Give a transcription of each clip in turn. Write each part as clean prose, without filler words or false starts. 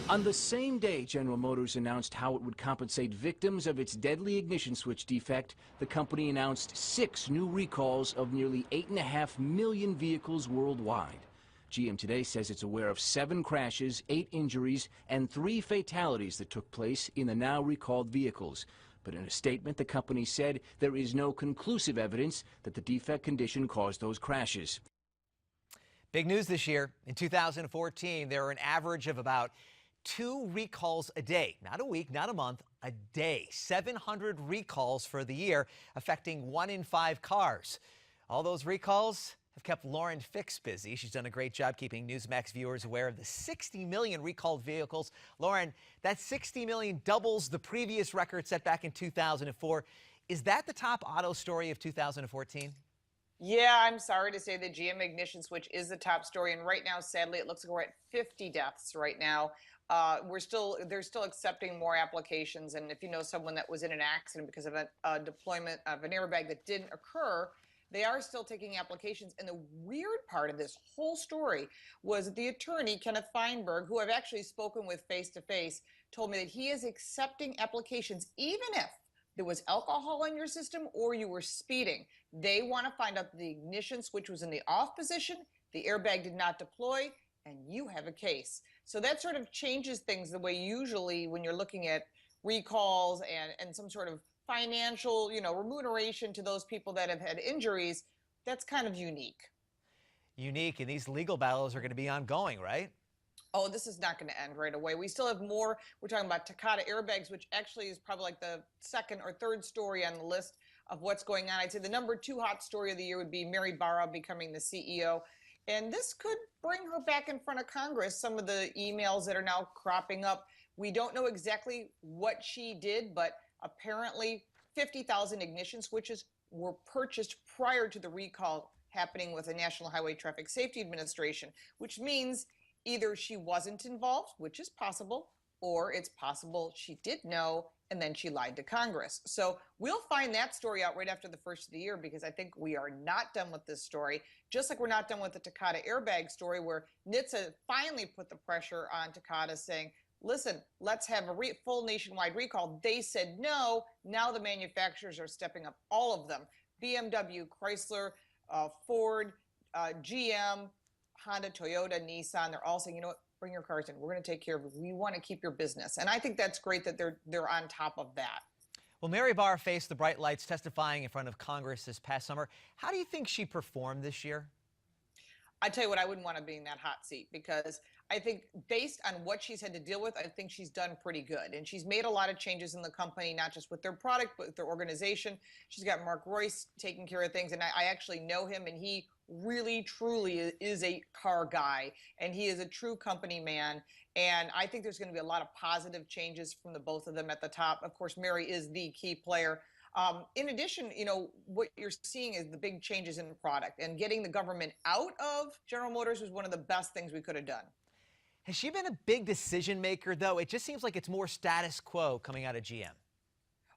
On the same day General Motors announced how it would compensate victims of its deadly ignition switch defect, the company announced 6 new recalls of nearly 8.5 million vehicles worldwide. GM today says it's aware of 7 crashes, 8 injuries, and 3 fatalities that took place in the now recalled vehicles. But in a statement, the company said there is no conclusive evidence that the defect condition caused those crashes. Big news this year. In 2014, there were an average of about 2 recalls a day. Not a week, not a month, a day. 700 recalls for the year, affecting 1 in 5 cars. All those recalls have kept Lauren Fix busy. She's done a great job keeping Newsmax viewers aware of the 60 million recalled vehicles. Lauren, that 60 million doubles the previous record set back in 2004. Is that the top auto story of 2014? Yeah, I'm sorry to say the GM ignition switch is the top story, and right now, sadly, it looks like we're at 50 deaths right now. They're still accepting more applications, and if you know someone that was in an accident because of a deployment of an airbag that didn't occur, they are still taking applications. And the weird part of this whole story was that the attorney, Kenneth Feinberg, who I've actually spoken with face to face, told me that he is accepting applications even if there was alcohol in your system or you were speeding. They want to find out the ignition switch was in the off position, the airbag did not deploy, and you have a case. So that sort of changes things the way usually when you're looking at recalls and some sort of financial, remuneration to those people that have had injuries. That's kind of unique. Unique, and these legal battles are going to be ongoing, right? Oh, this is not going to end right away. We still have more. We're talking about Takata airbags, which actually is probably like the second or third story on the list of what's going on. I'd say the number 2 hot story of the year would be Mary Barra becoming the CEO. And this could bring her back in front of Congress. Some of the emails that are now cropping up, we don't know exactly what she did, but apparently 50,000 ignition switches were purchased prior to the recall happening with the National Highway Traffic Safety Administration, which means either she wasn't involved, which is possible, or it's possible she did know and then she lied to Congress. So we'll find that story out right after the first of the year, because I think we are not done with this story, just like we're not done with the Takata airbag story, where NHTSA finally put the pressure on Takata saying, listen, let's have a full nationwide recall. They said no. Now the manufacturers are stepping up, all of them. BMW, Chrysler, Ford, GM, Honda, Toyota, Nissan, they're all saying, you know what, bring your cars in. We're going to take care of it. We want to keep your business. And I think that's great that they're on top of that. Well, Mary Barra faced the bright lights testifying in front of Congress this past summer. How do you think she performed this year? I tell you what, I wouldn't want to be in that hot seat, because I think based on what she's had to deal with, I think she's done pretty good. And she's made a lot of changes in the company, not just with their product, but with their organization. She's got Mark Royce taking care of things. And I actually know him, and he really, truly is a car guy, and he is a true company man. And I think there's going to be a lot of positive changes from the both of them at the top. Of course, Mary is the key player. In addition, what you're seeing is the big changes in the product, and getting the government out of General Motors was one of the best things we could have done. Has she been a big decision maker, though? It just seems like it's more status quo coming out of GM.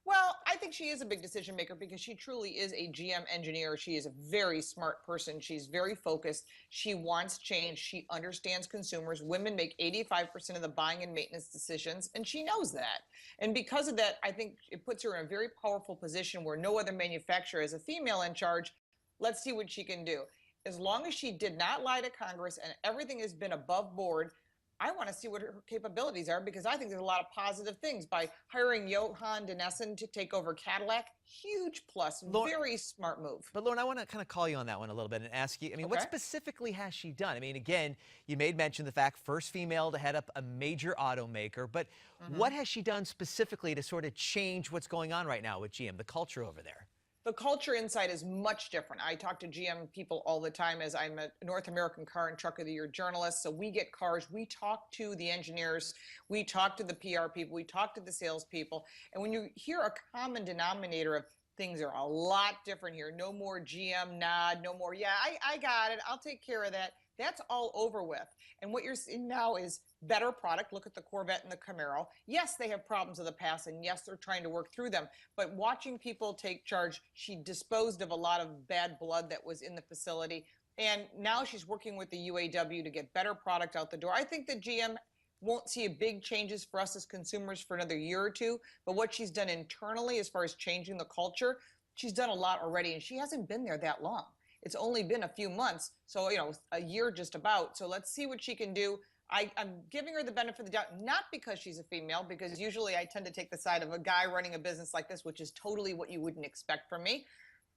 Well, I think she is a big decision maker because she truly is a GM engineer. She is a very smart person. She's very focused. She wants change. She understands consumers. Women make 85% of the buying and maintenance decisions, and she knows that. And because of that, I think it puts her in a very powerful position where no other manufacturer is a female in charge. Let's see what she can do. As long as she did not lie to Congress and everything has been above board, I want to see what her capabilities are, because I think there's a lot of positive things. By hiring Johan Denessen to take over Cadillac, huge plus, very smart move. But Lauren, I want to kind of call you on that one a little bit and ask you, what specifically has she done? Again, you made mention of the fact, first female to head up a major automaker, but what has she done specifically to sort of change what's going on right now with GM, the culture over there? The culture inside is much different. I talk to GM people all the time, as I'm a North American Car and Truck of the Year journalist. So we get cars, we talk to the engineers, we talk to the PR people, we talk to the salespeople. And when you hear a common denominator of things are a lot different here, no more GM nod, no more, yeah, I got it, I'll take care of that. That's all over with. And what you're seeing now is better product. Look at the Corvette and the Camaro. Yes, they have problems of the past, and yes, they're trying to work through them. But watching people take charge, she disposed of a lot of bad blood that was in the facility. And now she's working with the UAW to get better product out the door. I think that GM won't see a big changes for us as consumers for another year or two. But what she's done internally as far as changing the culture, she's done a lot already, and she hasn't been there that long. It's only been a few months, so a year just about. So let's see what she can do. I'm giving her the benefit of the doubt, not because she's a female, because usually I tend to take the side of a guy running a business like this, which is totally what you wouldn't expect from me.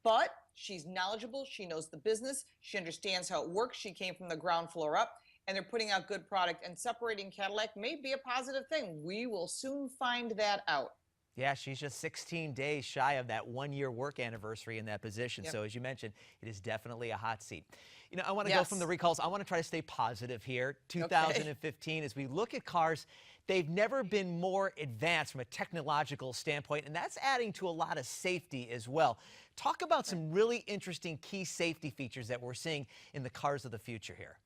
But she's knowledgeable. She knows the business. She understands how it works. She came from the ground floor up, and they're putting out good product. And separating Cadillac may be a positive thing. We will soon find that out. Yeah, she's just 16 days shy of that 1-year work anniversary in that position. Yep. So as you mentioned, it is definitely a hot seat. I want to go from the recalls. I want to try to stay positive here. 2015, as we look at cars, they've never been more advanced from a technological standpoint, and that's adding to a lot of safety as well. Talk about some really interesting key safety features that we're seeing in the cars of the future here.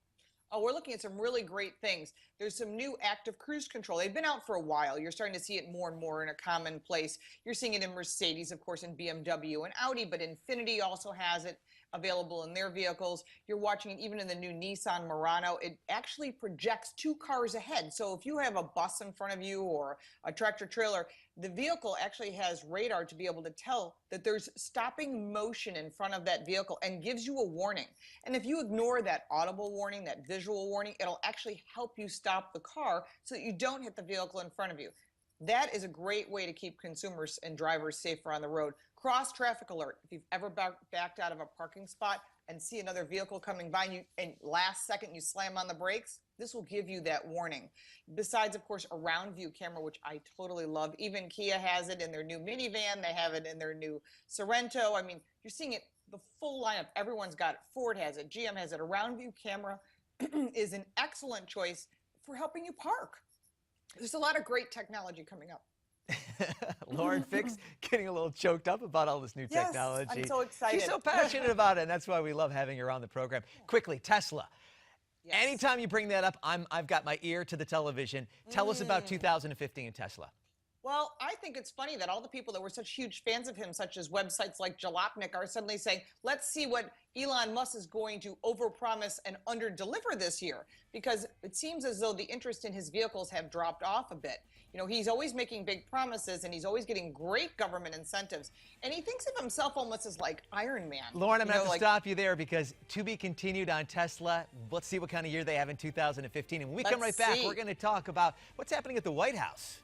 Oh, we're looking at some really great things. There's some new active cruise control. They've been out for a while. You're starting to see it more and more in a common place. You're seeing it in Mercedes, of course, in BMW and Audi, but Infiniti also has it available in their vehicles. You're watching it even in the new Nissan Murano. It actually projects 2 cars ahead. So if you have a bus in front of you or a tractor trailer, the vehicle actually has radar to be able to tell that there's stopping motion in front of that vehicle and gives you a warning. And if you ignore that audible warning, that visual warning, it'll actually help you stop the car so that you don't hit the vehicle in front of you. That is a great way to keep consumers and drivers safer on the road. Cross traffic alert. If you've ever backed out of a parking spot and see another vehicle coming by you and last second you slam on the brakes, this will give you that warning. Besides, of course, a round view camera, which I totally love. Even Kia has it in their new minivan. They have it in their new Sorento. I mean, you're seeing it, the full lineup. Everyone's got it. Ford has it. GM has it. A round view camera is an excellent choice for helping you park. There's a lot of great technology coming up. Lauren Fix getting a little choked up about all this new technology. I'm so excited. She's so passionate about it, and that's why we love having her on the program. Quickly, Tesla. Yes. Anytime you bring that up, I've got my ear to the television. Tell us about 2015 and Tesla. Well, I think it's funny that all the people that were such huge fans of him, such as websites like Jalopnik, are suddenly saying, let's see what Elon Musk is going to overpromise and underdeliver this year, because it seems as though the interest in his vehicles have dropped off a bit. He's always making big promises, and he's always getting great government incentives, and he thinks of himself almost as like Iron Man. Lauren, I'm going to have to stop you there, because to be continued on Tesla. Let's see what kind of year they have in 2015. And when we come right back, we're going to talk about what's happening at the White House.